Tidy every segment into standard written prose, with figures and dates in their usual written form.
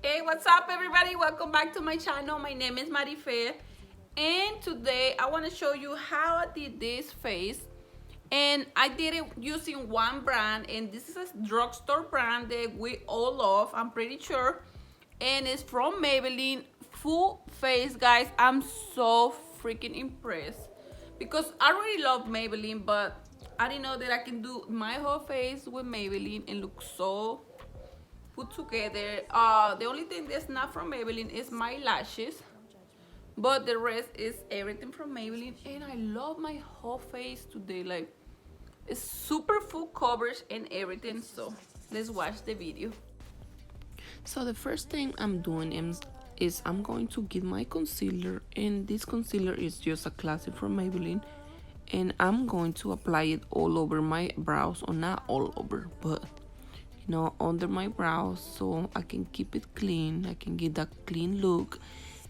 Hey, what's up everybody? Welcome back to my channel. My name is Marife and today I want to show you how I did this face. And I did it using one brand, and this is a drugstore brand that we all love, I'm pretty sure. And it's from Maybelline. Full face, guys. I'm so freaking impressed because I really love Maybelline, but I didn't know that I can do my whole face with Maybelline and look so put together. The only thing that's not from Maybelline is my lashes, but the rest is everything from Maybelline. And I love my whole face today. Like, it's super full coverage and everything. So let's watch the video. So the first thing I'm doing is I'm going to get my concealer, and this concealer is just a classic from Maybelline, and I'm going to apply it all over my brows, or not all over, but under my brows, so I can keep it clean, I can get that clean look,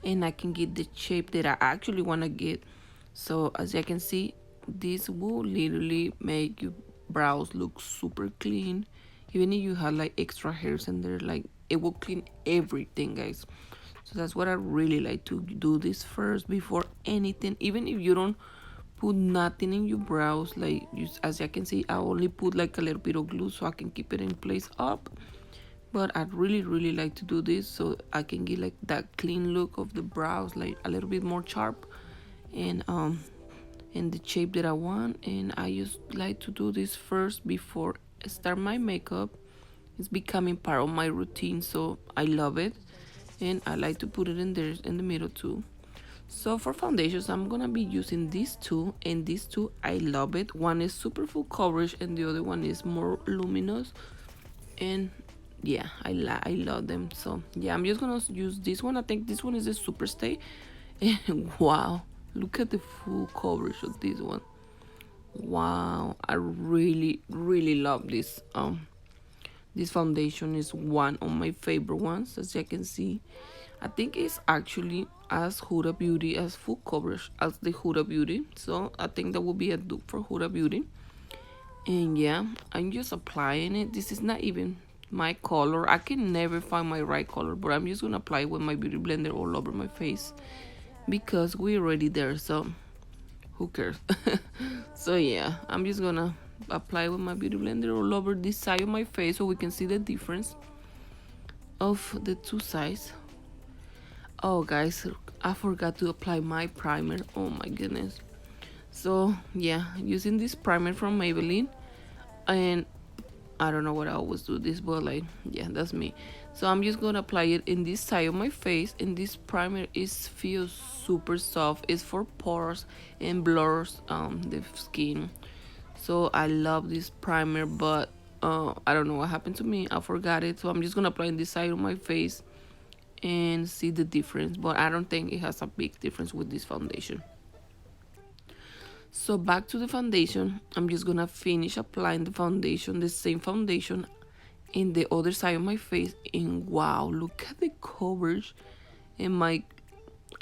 and I can get the shape that I actually want to get. So as you can see, this will literally make your brows look super clean. Even if you have like extra hairs in there, like it will clean everything, guys. So that's what I really like to do, this first before anything. Even if you don't put nothing in your brows, like as you can see, I only put like a little bit of glue so I can keep it in place up. But I really like to do this so I can get like that clean look of the brows, like a little bit more sharp and in the shape that I want. And I just like to do this first before I start my makeup. It's becoming part of my routine, so I love it, and I like to put it in there in the middle too. So for foundations, I'm gonna be using these two, and these two I love it. One is super full coverage and the other one is more luminous, and yeah, I love them. So yeah, I'm just gonna use this one. I think this one is a super stay. And wow, look at the full coverage of this one. Wow, I really love this. This foundation is one of my favorite ones, as you can see. I think it's actually as Huda Beauty, as full coverage as the Huda Beauty. So I think that will be a dupe for Huda Beauty. And yeah, I'm just applying it. This is not even my color. I can never find my right color, but I'm just gonna apply it with my beauty blender all over my face because we're already there, so who cares? So yeah, I'm just gonna apply with my beauty blender all over this side of my face so we can see the difference of the two sides. Oh guys, I forgot to apply my primer. Oh my goodness. So yeah, using this primer from Maybelline, and I don't know what I always do this, but like, yeah, that's me. So I'm just gonna apply it in this side of my face, and this primer feels super soft. It's for pores and blurs the skin. So I love this primer, but I don't know what happened to me. I forgot it, so I'm just gonna apply in this side of my face and see the difference. But I don't think it has a big difference with this foundation. So back to the foundation, I'm just gonna finish applying the foundation, the same foundation, in the other side of my face. And wow, look at the coverage and my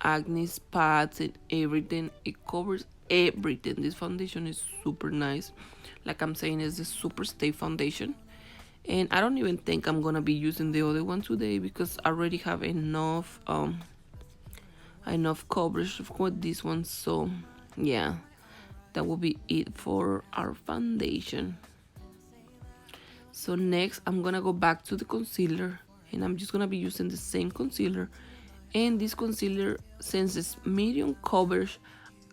acne spots and everything. It covers everything. This foundation is super nice. Like I'm saying, it's a super stay foundation, and I don't even think I'm gonna be using the other one today because I already have enough coverage with this one. So yeah, that will be it for our foundation. So next, I'm gonna go back to the concealer, and I'm just gonna be using the same concealer. And this concealer, since it's medium coverage,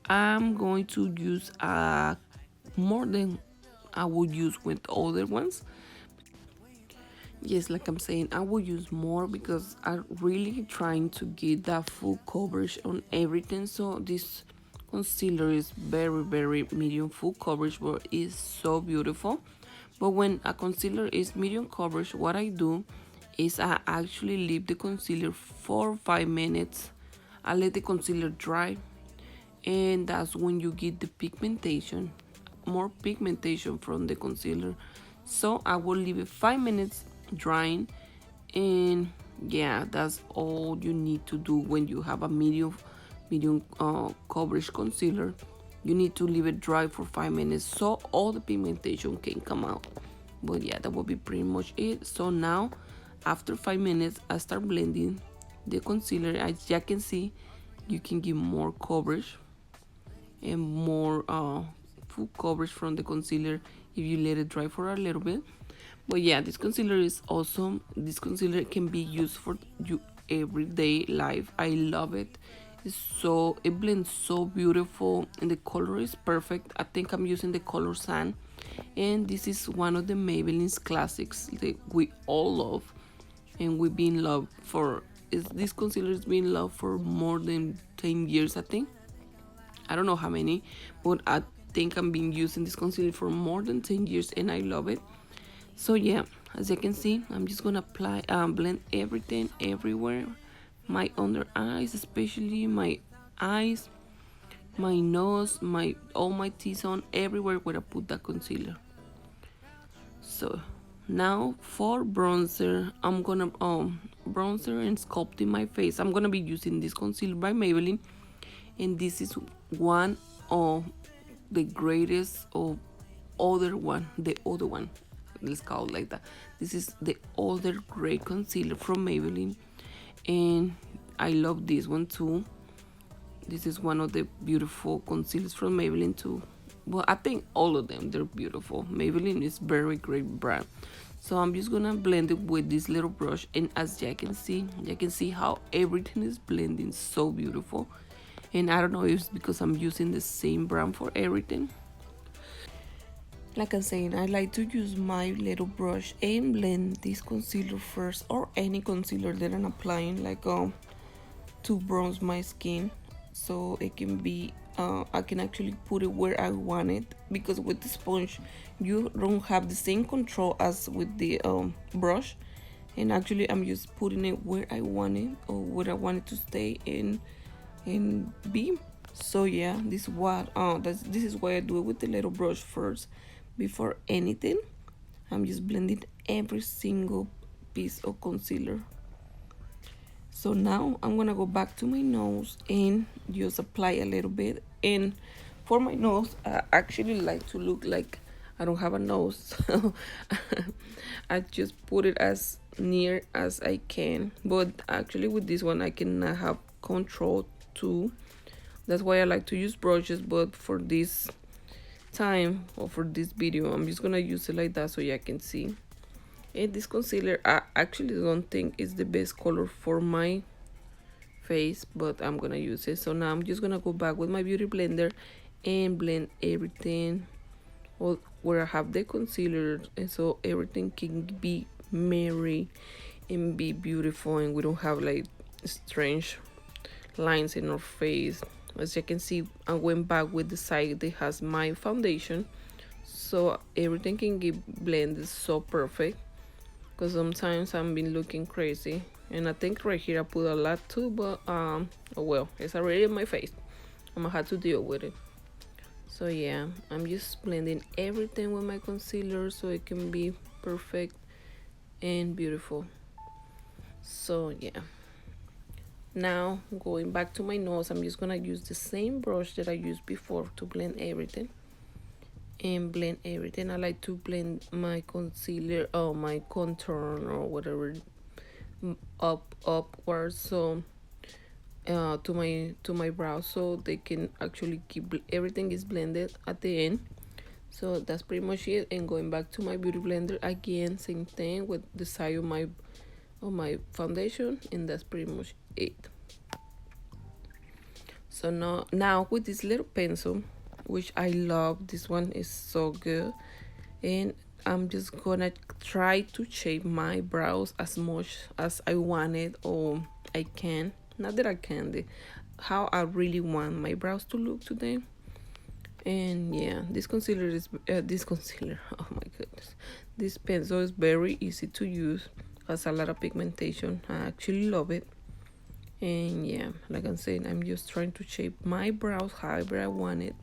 I'm going to use more than I would use with other ones. Yes, like I'm saying, I will use more because I'm really trying to get that full coverage on everything. So this concealer is very medium full coverage, but it's so beautiful. But when a concealer is medium coverage, what I do is I actually leave the concealer for 5 minutes. I let the concealer dry, and that's when you get the pigmentation, more pigmentation from the concealer. So I will leave it 5 minutes drying, and yeah, that's all you need to do when you have a medium coverage concealer. You need to leave it dry for 5 minutes so all the pigmentation can come out. But yeah, that will be pretty much it. So now after 5 minutes I start blending the concealer. As you can see, you can give more coverage and more full coverage from the concealer if you let it dry for a little bit. But yeah, this concealer is awesome. This concealer can be used for you everyday life. I love it. It blends so beautiful and the color is perfect. I think I'm using the color Sand, and this is one of the Maybelline's classics that we all love, and we've been in love for this concealer has been in love for more than 10 years, I think. I don't know how many, but I think I've been using this concealer for more than 10 years and I love it. So yeah, as you can see, I'm just gonna apply blend everything everywhere, my under eyes, especially my eyes, my nose, my all my T-zone, everywhere where I put that concealer. So now for bronzer, I'm gonna bronzer and sculpting my face. I'm gonna be using this concealer by Maybelline, and this is one of the greatest of the other one, let's call it like that. This is the other great concealer from Maybelline, and I love this one too. This is one of the beautiful concealers from Maybelline too. Well, I think all of them, they're beautiful. Maybelline is very great brand. So I'm just gonna blend it with this little brush, and as you can see how everything is blending so beautiful. And I don't know if it's because I'm using the same brand for everything. Like I'm saying, I like to use my little brush and blend this concealer first, or any concealer that I'm applying, like to bronze my skin, so it can be I can actually put it where I want it, because with the sponge you don't have the same control as with the brush, and actually I'm just putting it where I want it, or where I want it to stay in and be. So yeah, this is why I do it with the little brush first before anything. I'm just blending every single piece of concealer. So now I'm gonna go back to my nose and just apply a little bit. And for my nose, I actually like to look like I don't have a nose, so I just put it as near as I can. But actually with this one I can have control too. That's why I like to use brushes, but for this time or for this video I'm just gonna use it like that so you can see. And this concealer, I actually don't think is the best color for my face, but I'm gonna use it. So now I'm just gonna go back with my beauty blender and blend everything where I have the concealer, and so everything can be merry and be beautiful, and we don't have like strange lines in our face. As you can see, I went back with the side that has my foundation, so everything can get blended so perfect, because sometimes I've been looking crazy, and I think right here I put a lot too, but oh well, it's already in my face. I'm gonna have to deal with it. So yeah, I'm just blending everything with my concealer so it can be perfect and beautiful. So yeah, now going back to my nose, I'm just gonna use the same brush that I used before to blend everything. And blend everything. I like to blend my concealer or my contour or whatever upwards, so to my brows, so they can actually keep everything is blended at the end. So that's pretty much it. And going back to my beauty blender again, same thing with the side of my foundation, and that's pretty much it. So now with this little pencil, which I love, this one is so good, and I'm just gonna try to shape my brows as much as I want it, or I can, not that I can, how I really want my brows to look today. And yeah, this concealer is oh my goodness, this pencil is very easy to use, has a lot of pigmentation. I actually love it. And yeah, like I'm saying, I'm just trying to shape my brows however I want it.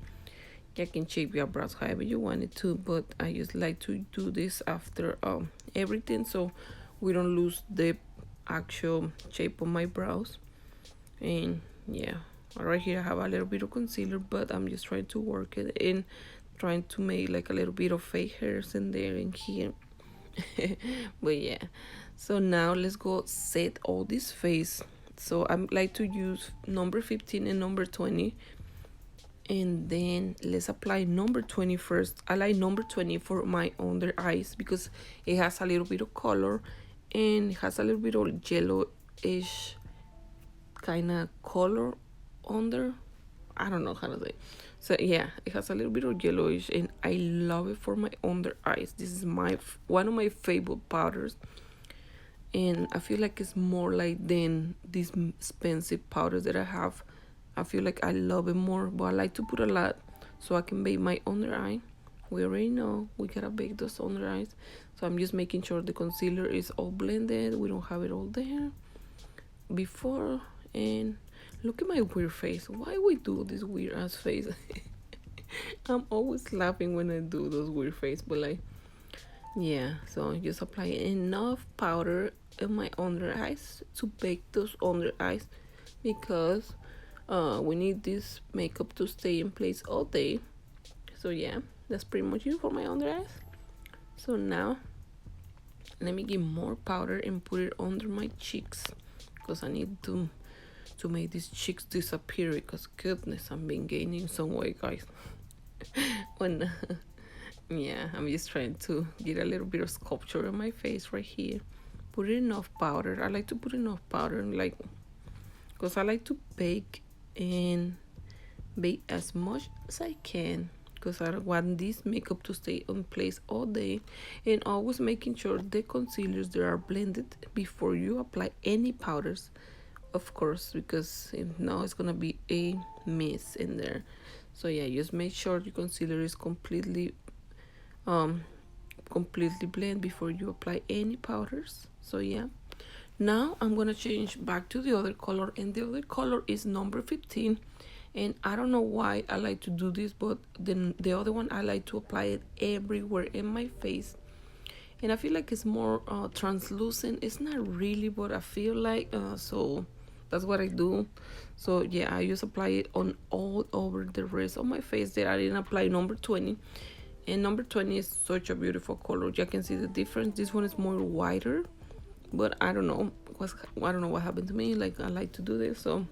You can shape your brows however you want it to, but I just like to do this after everything, so we don't lose the actual shape of my brows. And yeah, right here I have a little bit of concealer, but I'm just trying to work it in, trying to make like a little bit of fake hairs in there and here. But yeah, So now let's go set all this face. So I like to use number 15 and number 20, and then let's apply number 20 first. I like number 20 for my under eyes because it has a little bit of color and it has a little bit of yellowish kind of color under. I don't know how to say. So yeah, it has a little bit of yellowish, and I love it for my under eyes. This is my one of my favorite powders, and I feel like it's more like than these expensive powders that I have. I feel like I love it more, but I like to put a lot so I can bake my under eye. We already know we gotta bake those under eyes, so I'm just making sure the concealer is all blended. We don't have it all there before. And look at my weird face. Why we do this weird ass face? I'm always laughing when I do those weird face, but like, yeah. So just apply enough powder in my under eyes to bake those under eyes, because we need this makeup to stay in place all day. So yeah, that's pretty much it for my under eyes. So now let me get more powder and put it under my cheeks, because I need to make these cheeks disappear, because goodness, I've been gaining some weight, guys. When yeah, I'm just trying to get a little bit of sculpture on my face right here. Put enough powder. I like to put enough powder, like, because I like to bake and bake as much as I can, because I want this makeup to stay in place all day. And always making sure the concealers that are blended before you apply any powders, of course, because if not, it's gonna be a mess in there. So yeah, just make sure your concealer is completely blend before you apply any powders. So yeah, now I'm gonna change back to the other color, and the other color is number 15. And I don't know why I like to do this, but then the other one I like to apply it everywhere in my face, and I feel like it's more translucent. It's not really, but I feel like so that's what I do. So yeah, I just apply it on all over the rest of my face that I didn't apply number 20. And number 20 is such a beautiful color. You can see the difference. This one is more whiter, but I don't know what happened to me. Like, I like to do this, so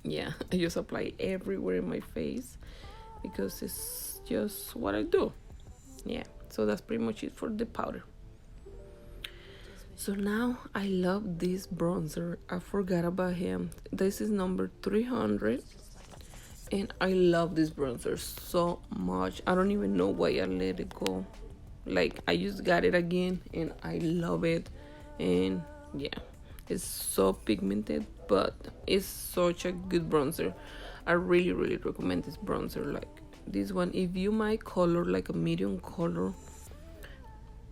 yeah, I just apply it everywhere in my face because it's just what I do. Yeah, so that's pretty much it for the powder. So now I love this bronzer. I forgot about him. This is number 300, and I love this bronzer so much. I don't even know why I let it go. Like, I just got it again and I love it. And yeah, it's so pigmented, but it's such a good bronzer. I really recommend this bronzer. Like, this one, if you might color like a medium color,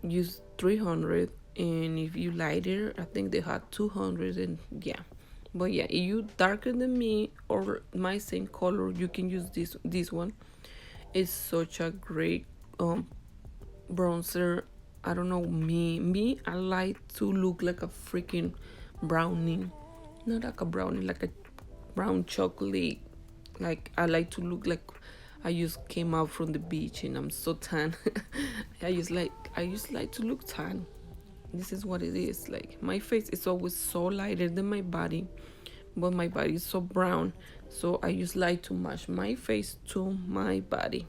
use 300. And if you lighter, I think they had 200. And yeah, but yeah, if you darker than me or my same color, you can use this one. It's such a great bronzer. I don't know, me I like to look like a freaking brownie. Not like a brownie, like a brown chocolate. Like, I like to look like I just came out from the beach and I'm so tan. I just like to look tan. This is what it is. Like, my face is always so lighter than my body, but my body is so brown, so I just like to match my face to my body.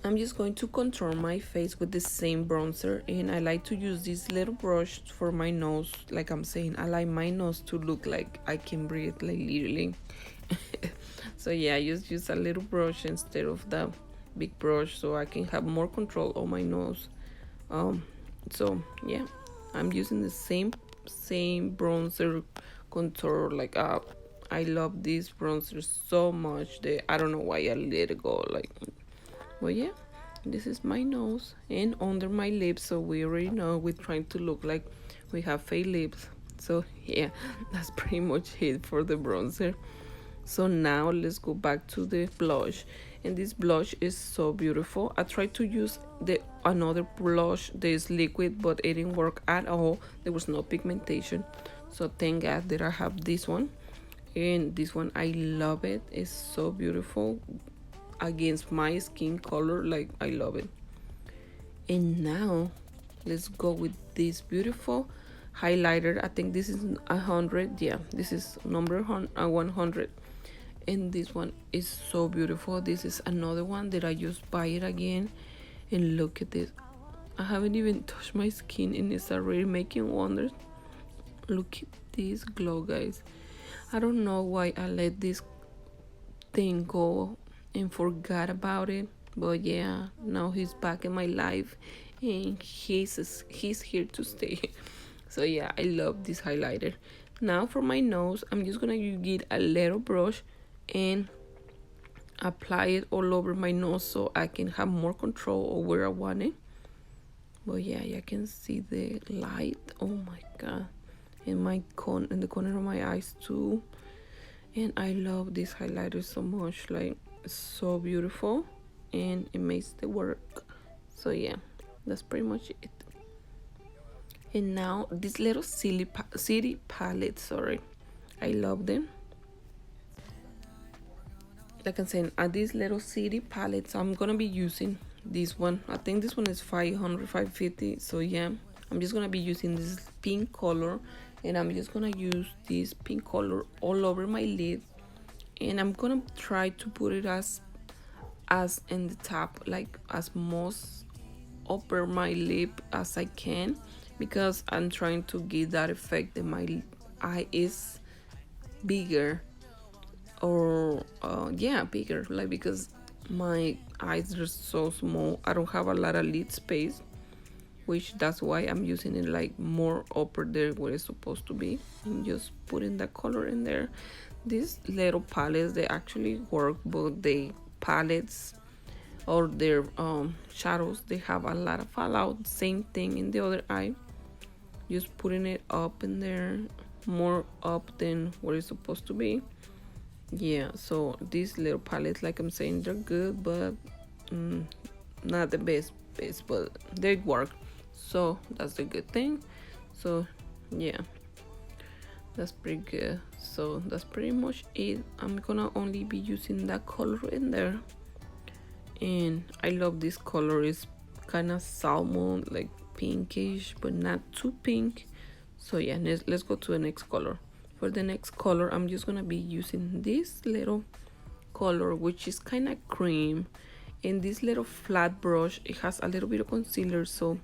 I'm just going to contour my face with the same bronzer, and I like to use this little brush for my nose. Like I'm saying, I like my nose to look like I can breathe, like, literally. So yeah, I just use a little brush instead of the big brush, so I can have more control on my nose. So yeah, I'm using the same bronzer contour. Like, I love this bronzer so much that I don't know why I let it go. Like, but yeah, this is my nose and under my lips. So we already know we're trying to look like we have fake lips. So yeah, that's pretty much it for the bronzer. So now let's go back to the blush, and this blush is so beautiful. I tried to use another blush that is liquid, but it didn't work at all. There was no pigmentation, so thank God that I have this one. And this one, I love it. It's so beautiful against my skin color. Like, I love it. And now let's go with this beautiful highlighter. I think this is 100. Yeah, this is number 100, and this one is so beautiful. This is another one that I just buy it again, and look at this. I haven't even touched my skin and it's already making wonders. Look at this glow, guys. I don't know why I let this thing go and forgot about it, but yeah, now he's back in my life and he's here to stay. So yeah, I love this highlighter. Now for my nose, I'm just gonna get a little brush and apply it all over my nose so I can have more control over where I want it. But yeah, you can see the light. Oh my god. In the corner of my eyes too. And I love this highlighter so much. Like, it's so beautiful and it makes the work. So yeah, that's pretty much it. And now this little city palette, sorry, I love them. Like I'm saying, at these little city palettes, I'm gonna be using this one. I think this one is 500, 550. So yeah, I'm just gonna be using this pink color, and I'm just gonna use this pink color all over my lid, and I'm gonna try to put it as in the top, like as most upper my lip as I can, because I'm trying to get that effect that my eye is bigger, or yeah, bigger, like, because my eyes are so small, I don't have a lot of lid space, which that's why I'm using it like more upper there where it's supposed to be, and just putting the color in there. These little palettes, they actually work, but the palettes or their shadows, they have a lot of fallout. Same thing in the other eye, just putting it up in there, more up than where it's supposed to be. Yeah, so these little palettes, like I'm saying, they're good, but not the best, but they work, so that's the good thing. So yeah, that's pretty good. So that's pretty much it. I'm gonna only be using that color in there, and I love this color. It's kind of salmon, like pinkish, but not too pink. So yeah, let's go to the next color. For the next color, I'm just gonna be using this little color, which is kind of cream, and this little flat brush, it has a little bit of concealer, so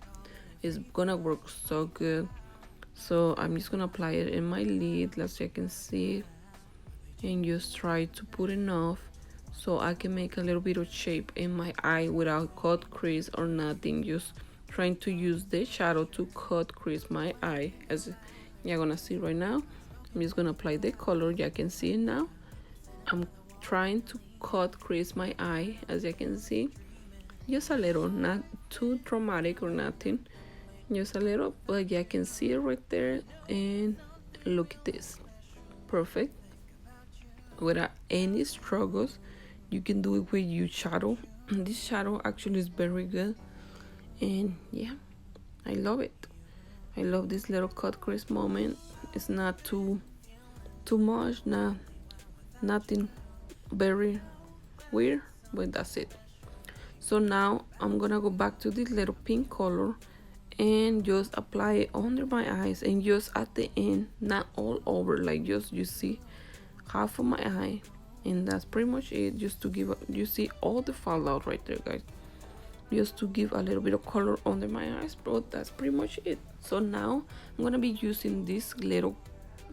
it's gonna work so good. So I'm just gonna apply it in my lid, as you can see, and just try to put enough so I can make a little bit of shape in my eye without cut crease or nothing. Just trying to use the shadow to cut crease my eye, as you're gonna see right now. I'm just gonna apply the color. You can see it now. I'm trying to cut crease my eye, as you can see, just a little, not too dramatic or nothing, just a little, but you can see it right there. And look at this, perfect, without any struggles. You can do it with your shadow. This shadow actually is very good, and yeah, I love it. I love this little cut crease moment. It's not too much, nothing very weird, but that's it. So now I'm gonna go back to this little pink color and just apply it under my eyes, and just at the end, not all over, like just you see half of my eye, and that's pretty much it. Just to give, you see all the fallout right there, guys, just to give a little bit of color under my eyes, but that's pretty much it. So now I'm gonna be using this little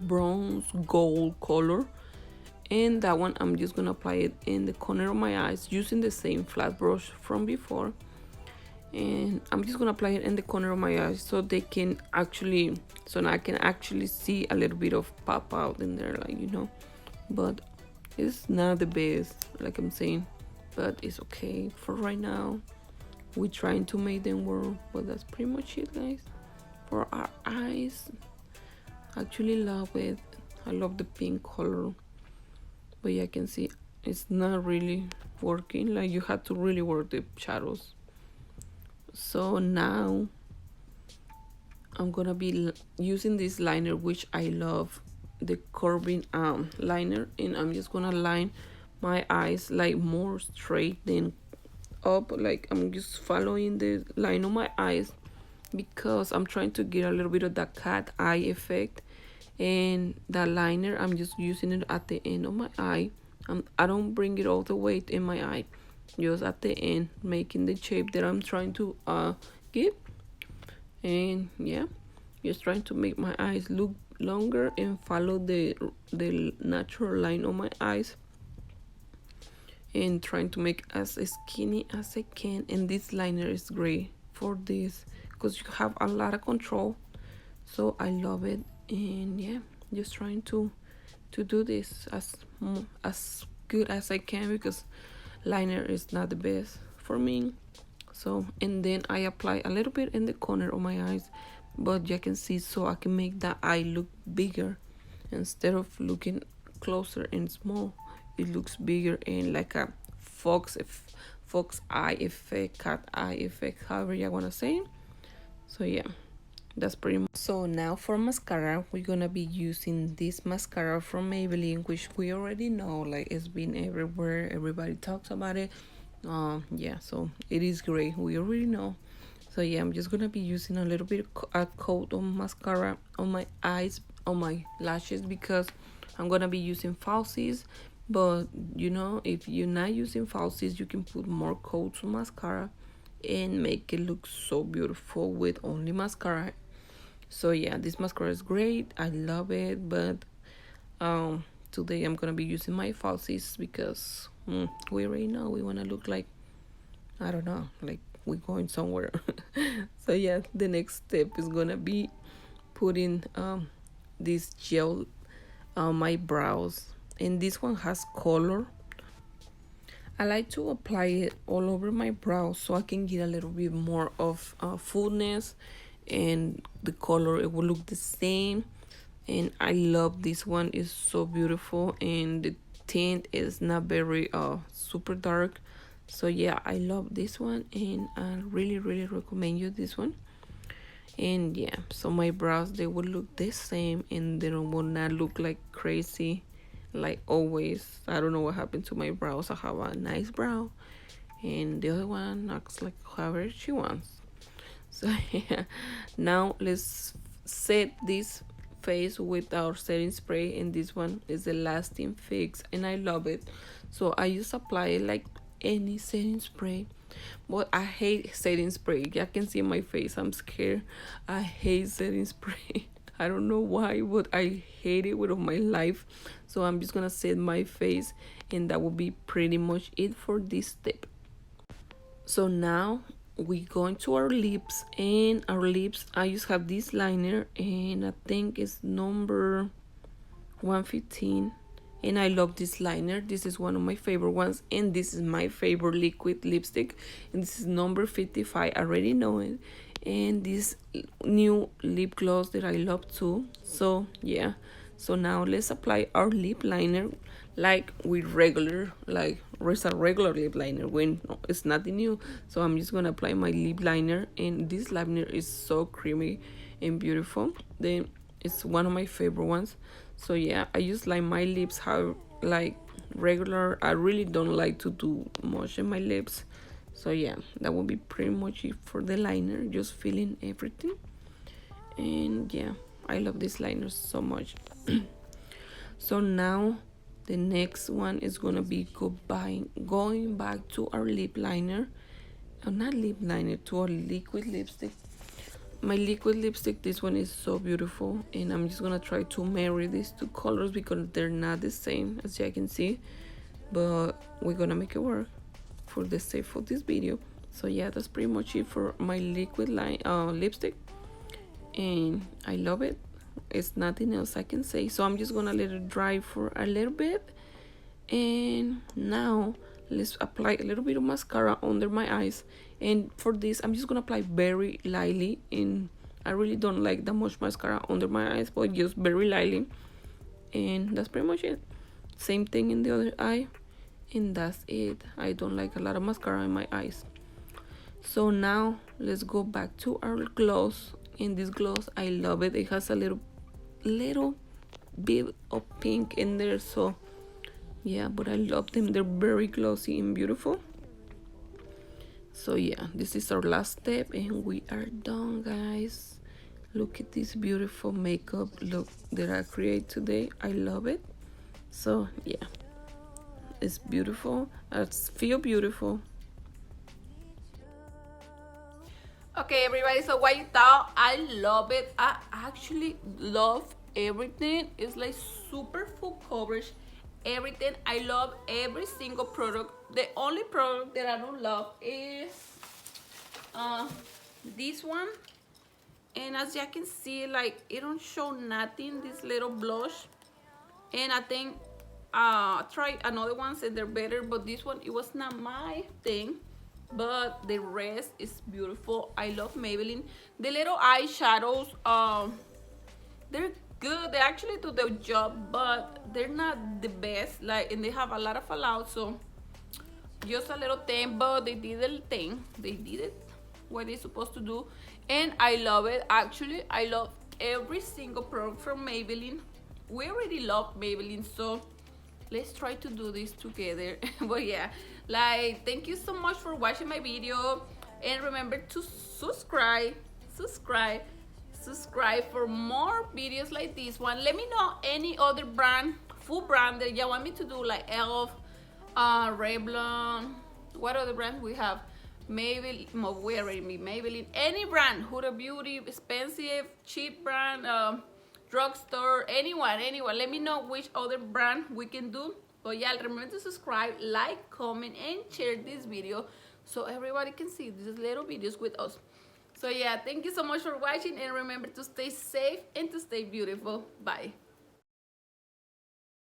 bronze gold color, and that one I'm just gonna apply it in the corner of my eyes using the same flat brush from before, and I'm just gonna apply it in the corner of my eyes so they can actually, so now I can actually see a little bit of pop out in there, like, you know. But it's not the best, like I'm saying, but it's okay for right now. We're trying to make them work, but that's pretty much it, guys, for our eyes. I actually love it. I love the pink color, but you can see it's not really working, like you have to really work the shadows. So now I'm gonna be using this liner, which I love, the curving liner, and I'm just gonna line my eyes like more straight than up, like I'm just following the line of my eyes because I'm trying to get a little bit of that cat eye effect. And the liner, I'm just using it at the end of my eye. I don't bring it all the way in my eye, just at the end, making the shape that I'm trying to give. And yeah, just trying to make my eyes look longer and follow the natural line of my eyes, and trying to make as skinny as I can. And this liner is great for this because you have a lot of control, so I love it. And yeah, just trying to do this as good as I can, because liner is not the best for me. So, and then I apply a little bit in the corner of my eyes, but you can see, so I can make the eye look bigger instead of looking closer and small. It looks bigger and like a fox eye effect, cat eye effect, however you want to say. So yeah, that's pretty much. So now for mascara, we're gonna be using this mascara from Maybelline, which we already know, like it's been everywhere, everybody talks about it. Yeah, so it is great, we already know. So yeah, I'm just gonna be using a little bit a coat of mascara on my eyes, on my lashes, because I'm gonna be using falsies. But you know, if you're not using falsies, you can put more coats of mascara and make it look so beautiful with only mascara. So yeah, this mascara is great, I love it. But today I'm gonna be using my falsies because we already know we want to look like, I don't know, like we're going somewhere. So yeah, the next step is gonna be putting this gel on my brows, and this one has color. I like to apply it all over my brows so I can get a little bit more of fullness, and the color, it will look the same. And I love this one, it's so beautiful, and the tint is not very super dark. So yeah, I love this one, and I really recommend you this one. And yeah, so my brows, they will look the same, and they will not look like crazy like always. I don't know what happened to my brows. I have a nice brow, and the other one looks like however she wants. So yeah, now let's set this face with our setting spray, and this one is the lasting fix, and I love it. So I just apply it like any setting spray, but I hate setting spray. You can see my face, I'm scared. I hate setting spray. I don't know why, but I hate it with all my life. So I'm just gonna set my face, and that will be pretty much it for this step. So now we go into our lips, and our lips, I just have this liner, and I think it's number 115, and I love this liner. This is one of my favorite ones, and this is my favorite liquid lipstick, and this is number 55. I already know it. And this new lip gloss that I love too. So yeah, so now let's apply our lip liner like with regular, like it's a regular lip liner when it's nothing new. So I'm just gonna apply my lip liner, and this liner is so creamy and beautiful. Then it's one of my favorite ones. So yeah, I just like my lips have like regular. I really don't like to do much in my lips. So yeah, that will be pretty much it for the liner, just filling everything. And yeah, I love this liner so much. So now the next one is gonna be going back to our lip liner, not lip liner, to our liquid lipstick. My liquid lipstick, this one is so beautiful, and I'm just gonna try to marry these two colors because they're not the same, as you can see, but we're gonna make it work for the sake of this video. So yeah, that's pretty much it for my liquid lipstick, and I love it. It's nothing else I can say. So I'm just gonna let it dry for a little bit, and now let's apply a little bit of mascara under my eyes. And for this, I'm just gonna apply very lightly, and I really don't like that much mascara under my eyes, but just very lightly. And that's pretty much it. Same thing in the other eye, and that's it. I don't like a lot of mascara in my eyes. So now let's go back to our gloss. In this gloss, I love it. It has a little bit of pink in there, so yeah, but I love them. They're very glossy and beautiful. So yeah, this is our last step and we are done, guys. Look at this beautiful makeup look that I create today. I love it. So yeah, it's beautiful. I feel beautiful. Okay, everybody, so what you thought? I love it. I actually love everything. It's like super full coverage. Everything. I love every single product. The only product that I don't love is uh, this one. And as you can see, like, it don't show nothing, this little blush. And I think try another ones and they're better, but this one, it was not my thing, but the rest is beautiful. I love Maybelline. The little eyeshadows, they're good, they actually do the job, but they're not the best, like, and they have a lot of fallout, so just a little thing, but they did the thing, they did it what they're supposed to do. And I love it. Actually, I love every single product from Maybelline. We already love Maybelline, so let's try to do this together. But yeah, like, thank you so much for watching my video, and remember to subscribe subscribe for more videos like this one. Let me know any other brand, full brand, that you want me to do, like Elf, Revlon. What other brands we have? Maybelline, we already made Maybelline. Any brand, Huda Beauty, expensive, cheap brand, drugstore, anyone. Let me know which other brand we can do. But yeah, remember to subscribe, like, comment, and share this video so everybody can see these little videos with us. So yeah, thank you so much for watching, and remember to stay safe and to stay beautiful. Bye.